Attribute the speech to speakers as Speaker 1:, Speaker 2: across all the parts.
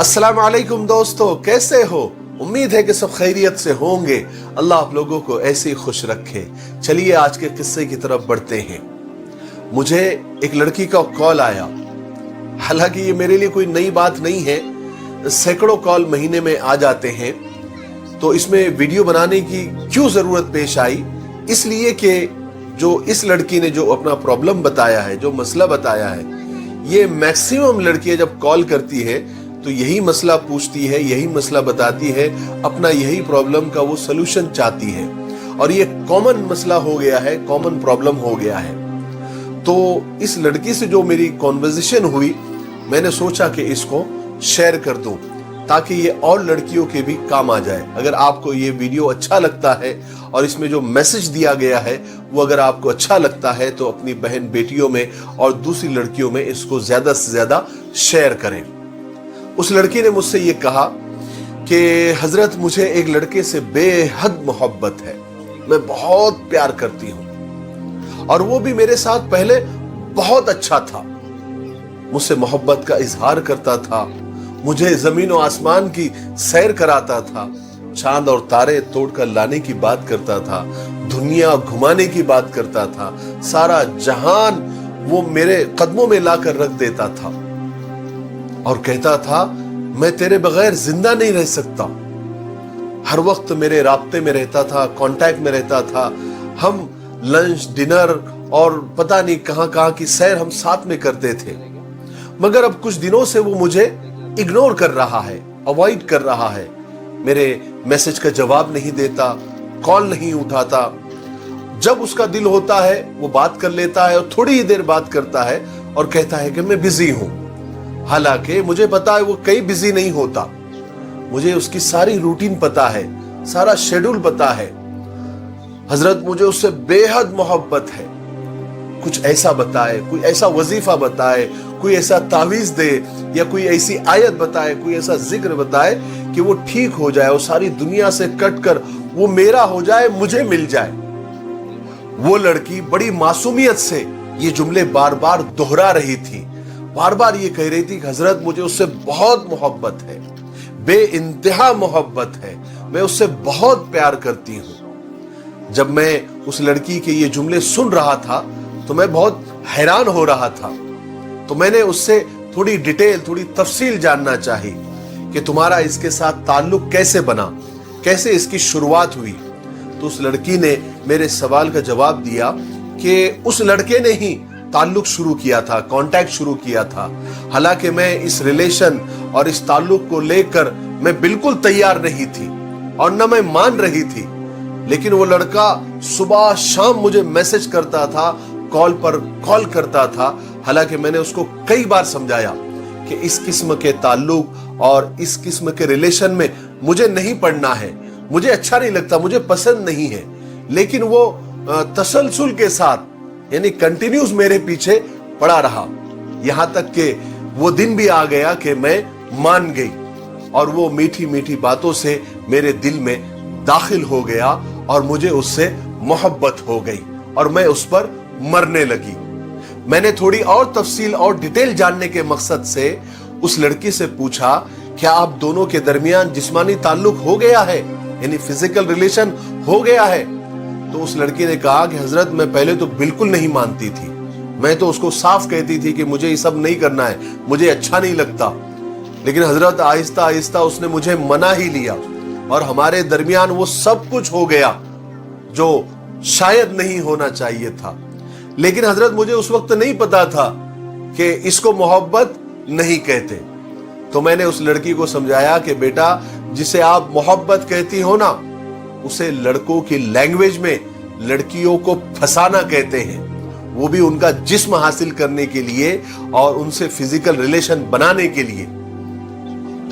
Speaker 1: अस्सलाम वालेकुम दोस्तों, कैसे हो? उम्मीद है कि सब खैरियत से होंगे। अल्लाह आप लोगों को ऐसे ही खुश रखे। चलिए आज के किस्से की तरफ बढ़ते हैं। मुझे एक लड़की का कॉल आया। हालांकि ये मेरे लिए कोई नई बात नहीं है, सैकड़ों कॉल महीने में आ जाते हैं। तो इसमें वीडियो बनाने की क्यों जरूरत पेश आई? इसलिए कि जो इस लड़की ने जो अपना प्रॉब्लम बताया है, जो मसला बताया है, ये मैक्सिमम लड़कियां जब कॉल करती है तो यही मसला पूछती है, यही मसला बताती है, अपना यही प्रॉब्लम का वो सलूशन चाहती है। और ये कॉमन मसला हो गया है, कॉमन प्रॉब्लम हो गया है। तो इस लड़की से जो मेरी कॉन्वर्सेशन हुई, मैंने सोचा कि इसको शेयर कर दूं ताकि ये और लड़कियों के भी काम आ जाए। अगर आपको ये वीडियो अच्छा लगता है और इसमें जो मैसेज दिया गया है वो अगर आपको अच्छा लगता है तो अपनी बहन बेटियों में और दूसरी लड़कियों में इसको ज्यादा से ज्यादा शेयर करें। उस लड़की ने मुझसे ये कहा कि हजरत, मुझे एक लड़के से बेहद मोहब्बत है, मैं बहुत प्यार करती हूं और वो भी मेरे साथ पहले बहुत अच्छा था, मुझसे मोहब्बत का इजहार करता था, मुझे जमीन और आसमान की सैर कराता था, चांद और तारे तोड़कर लाने की बात करता था, दुनिया घुमाने की बात करता था, सारा जहान वो मेरे कदमों में लाकर रख देता था और कहता था मैं तेरे बगैर जिंदा नहीं रह सकता। हर वक्त मेरे राब्ते में रहता था, कांटेक्ट में रहता था। हम लंच, डिनर और पता नहीं कहां कहां की सैर हम साथ में करते थे। मगर अब कुछ दिनों से वो मुझे इग्नोर कर रहा है, अवॉइड कर रहा है, मेरे मैसेज का जवाब नहीं देता, कॉल नहीं उठाता। जब उसका दिल होता है वो बात कर लेता है और थोड़ी ही देर बात करता है और कहता है कि मैं बिजी हूं। हालांकि मुझे पता है वो कहीं बिजी नहीं होता, मुझे उसकी सारी रूटीन पता है, सारा शेड्यूल पता है। हजरत, मुझे उससे बेहद मोहब्बत है। कुछ ऐसा बताए, कोई ऐसा वजीफा बताए, कोई ऐसा तावीज दे या कोई ऐसी आयत बताए, कोई ऐसा जिक्र बताए कि वो ठीक हो जाए, वो सारी दुनिया से कट कर वो मेरा हो जाए, मुझे मिल जाए। वो लड़की बड़ी मासूमियत से ये जुमले बार बार दोहरा रही थी, बार बार ये कह रही थी कि हजरत, मुझे उससे बहुत मोहब्बत है, बेइंतहा मोहब्बत है, मैं उससे बहुत प्यार करती हूं। जब मैं उस लड़की के ये जुमले सुन रहा था तो मैं बहुत हैरान हो रहा था। तो मैंने उससे थोड़ी डिटेल, थोड़ी तफसील जानना चाही कि तुम्हारा इसके साथ ताल्लुक कैसे बना, कैसे इसकी शुरुआत हुई। तो उस लड़की ने मेरे सवाल का जवाब दिया कि उस लड़के ने ही ताल्लुक शुरू किया था, कांटेक्ट शुरू किया था। हालांकि मैं इस रिलेशन और इस ताल्लुक को लेकर मैं बिल्कुल तैयार नहीं थी और न मैं मान रही थी, लेकिन वो लड़का सुबह शाम मुझे मैसेज करता था, कॉल पर कॉल करता था। हालांकि मैंने उसको कई बार समझाया कि इस किस्म के ताल्लुक और इस किस्म के रिलेशन में मुझे नहीं पड़ना है, मुझे अच्छा नहीं लगता, मुझे पसंद नहीं है। लेकिन वो तसलसल के साथ यानी कंटिन्यूस मेरे पीछे पड़ा रहा, यहां तक कि वो दिन भी आ गया कि मैं मान गई और वो मीठी मीठी बातों से मेरे दिल में दाखिल हो गया और मुझे उससे मोहब्बत हो गई और मैं उस पर मरने लगी। मैंने थोड़ी और तफसील और डिटेल जानने के मकसद से उस लड़की से पूछा, क्या आप दोनों के दरमियान जिस्मानी ताल्लुक हो गया है, यानी फिजिकल रिलेशन हो गया है? तो उस लड़की ने कहा कि हजरत, मैं पहले तो बिल्कुल नहीं मानती थी, मैं तो उसको साफ कहती थी कि मुझे ये सब नहीं करना है, मुझे अच्छा नहीं लगता। लेकिन हजरत, आहिस्ता आहिस्ता उसने मुझे मना ही लिया और हमारे दरमियान वो सब कुछ हो गया जो शायद नहीं होना चाहिए था। लेकिन हजरत, मुझे उस वक्त नहीं पता था कि इसको मोहब्बत नहीं कहते। तो मैंने उस लड़की को समझाया कि बेटा, जिसे आप मोहब्बत कहती हो ना, उसे लड़कों की लैंग्वेज में लड़कियों को फसाना कहते हैं, वो भी उनका जिस्म हासिल करने के लिए और उनसे फिजिकल रिलेशन बनाने के लिए।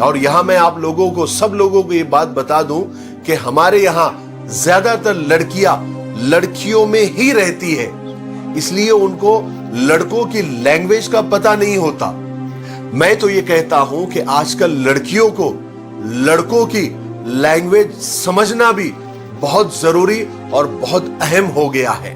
Speaker 1: और यहां मैं आप लोगों को, सब लोगों को ये बात बता दूं कि हमारे यहां ज्यादातर लड़कियां लड़कियों में ही रहती है, इसलिए उनको लड़कों की लैंग्वेज का पता नहीं होता। मैं तो ये कहता हूं कि आजकल लड़कियों को लड़कों की लैंग्वेज समझना भी बहुत जरूरी और बहुत अहम हो गया है।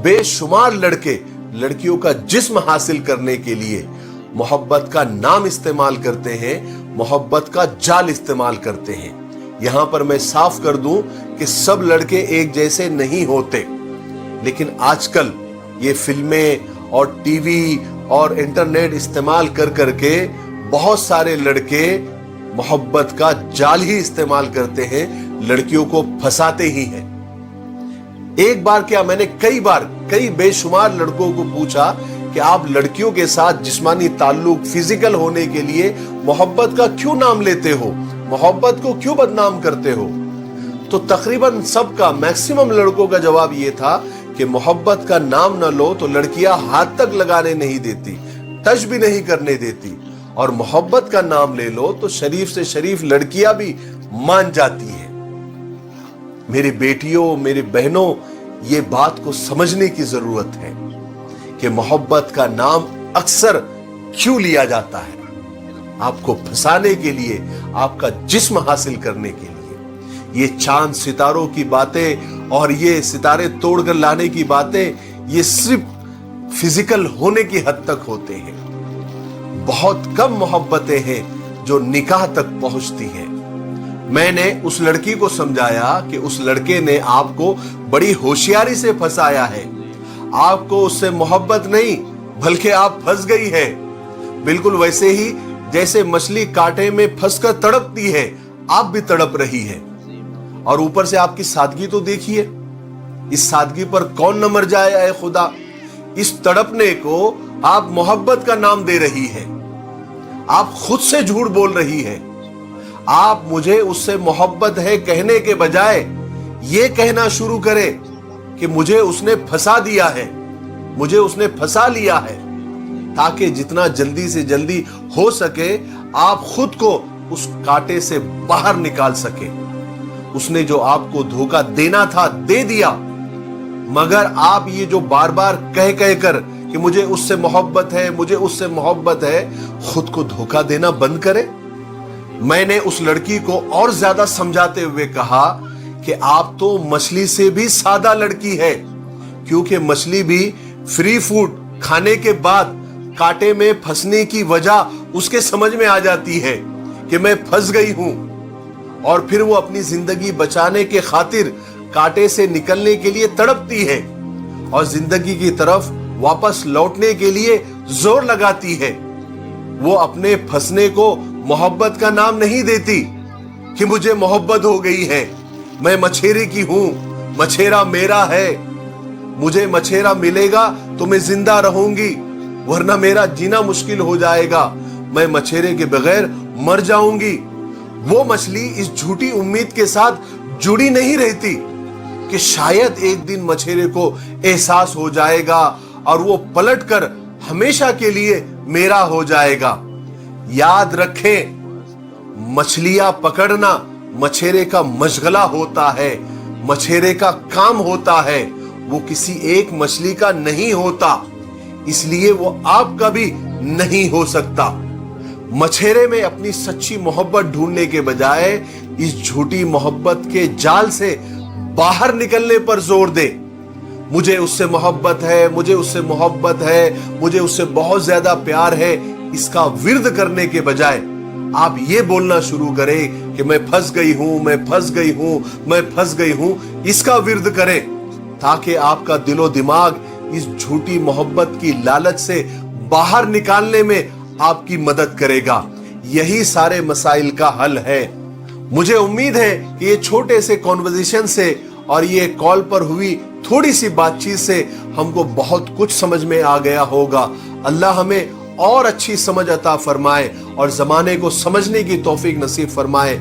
Speaker 1: बेशुमार लड़के लड़कियों का जिस्म हासिल करने के लिए मोहब्बत का नाम इस्तेमाल करते हैं, मोहब्बत का जाल इस्तेमाल करते हैं। यहां पर मैं साफ कर दूं कि सब लड़के एक जैसे नहीं होते, लेकिन आजकल ये फिल्में और टीवी और इंटरनेट इस्तेमाल कर करके बहुत सारे लड़के मोहब्बत का जाल ही इस्तेमाल करते हैं, लड़कियों को फंसाते ही हैं। एक बार क्या, मैंने कई बेशुमार लड़कों को पूछा कि आप लड़कियों के साथ जिस्मानी ताल्लुक, फिजिकल होने के लिए मोहब्बत का क्यों नाम लेते हो, मोहब्बत को क्यों बदनाम करते हो? तो तकरीबन सबका, मैक्सिमम लड़कों का जवाब यह था कि मोहब्बत का नाम न लो तो लड़कियां हाथ तक लगाने नहीं देती, टच भी नहीं करने देती, और मोहब्बत का नाम ले लो तो शरीफ से शरीफ लड़कियां भी मान जाती हैं। मेरी बेटियों, मेरी बहनों, ये बात को समझने की जरूरत है कि मोहब्बत का नाम अक्सर क्यों लिया जाता है। आपको फंसाने के लिए, आपका जिस्म हासिल करने के लिए। ये चांद सितारों की बातें और ये सितारे तोड़कर लाने की बातें, ये सिर्फ फिजिकल होने की हद तक होते हैं। बहुत कम मोहब्बतें हैं जो निकाह तक पहुंचती हैं। मैंने उस लड़की को समझाया कि उस लड़के ने आपको बड़ी होशियारी से फंसाया है। आपको उससे मोहब्बत नहीं, बल्कि आप फंस गई है। बिल्कुल वैसे ही जैसे मछली कांटे में फंसकर तड़पती है, आप भी तड़प रही है। और ऊपर से आपकी सादगी तो देखिए, इस सादगी पर कौन न मर जाए ऐ खुदा। इस तड़पने को आप मोहब्बत का नाम दे रही है। आप खुद से झूठ बोल रही है। आप मुझे उससे मोहब्बत है कहने के बजाय ये कहना शुरू करें कि मुझे उसने फंसा दिया है, मुझे उसने फंसा लिया है, ताकि जितना जल्दी से जल्दी हो सके आप खुद को उस कांटे से बाहर निकाल सके। उसने जो आपको धोखा देना था दे दिया, मगर आप ये जो बार बार कह कह कर कि मुझे उससे मोहब्बत है, मुझे उससे मोहब्बत है, खुद को धोखा देना बंद करें। मैंने उस लड़की को और ज्यादा समझाते हुए कहा कि आप तो मछली से भी सादा लड़की है, क्योंकि मछली भी फ्री फूड खाने के बाद कांटे में फंसने की वजह उसके समझ में आ जाती है कि मैं फंस गई हूं, और फिर वो अपनी जिंदगी बचाने के खातिर कांटे से निकलने के लिए तड़पती है और जिंदगी की तरफ वापस लौटने के लिए जोर लगाती है। वो अपने फंसने को मोहब्बत का नाम नहीं देती कि मुझे मोहब्बत हो गई है, मैं मछेरे की हूं, मछेरा मेरा है, मुझे मछेरा मिलेगा तो मैं जिंदा रहूंगी, वरना मेरा जीना मुश्किल हो जाएगा, मैं मछेरे के बगैर मर जाऊंगी। वो मछली इस झूठी उम्मीद के साथ जुड़ी नहीं रहती कि शायद एक दिन मछेरे को एहसास हो जाएगा और वो पलटकर हमेशा के लिए मेरा हो जाएगा। याद रखें, मछलियां पकड़ना मछेरे का मशगला होता है, मछेरे का काम होता है, वो किसी एक मछली का नहीं होता, इसलिए वो आपका भी नहीं हो सकता। मछेरे में अपनी सच्ची मोहब्बत ढूंढने के बजाय इस झूठी मोहब्बत के जाल से बाहर निकलने पर जोर दे। मुझे उससे मोहब्बत है, मुझे उससे मोहब्बत है, मुझे उससे बहुत ज्यादा प्यार है, इसका विर्द करने के बजाय आप ये बोलना शुरू करें कि मैं फंस गई हूं, मैं फंस गई हूं, मैं फंस गई हूं, इसका विर्द करें, ताकि आपका दिलो दिमाग इस झूठी मोहब्बत की लालच से बाहर निकालने में आपकी मदद करेगा। यही सारे मसाइल का हल है। मुझे उम्मीद है कि ये छोटे से कॉन्वर्सेशन से और ये कॉल पर हुई थोड़ी सी बातचीत से हमको बहुत कुछ समझ में आ गया होगा। अल्लाह हमें और अच्छी समझ अता फरमाए और जमाने को समझने की तौफीक नसीब फरमाए।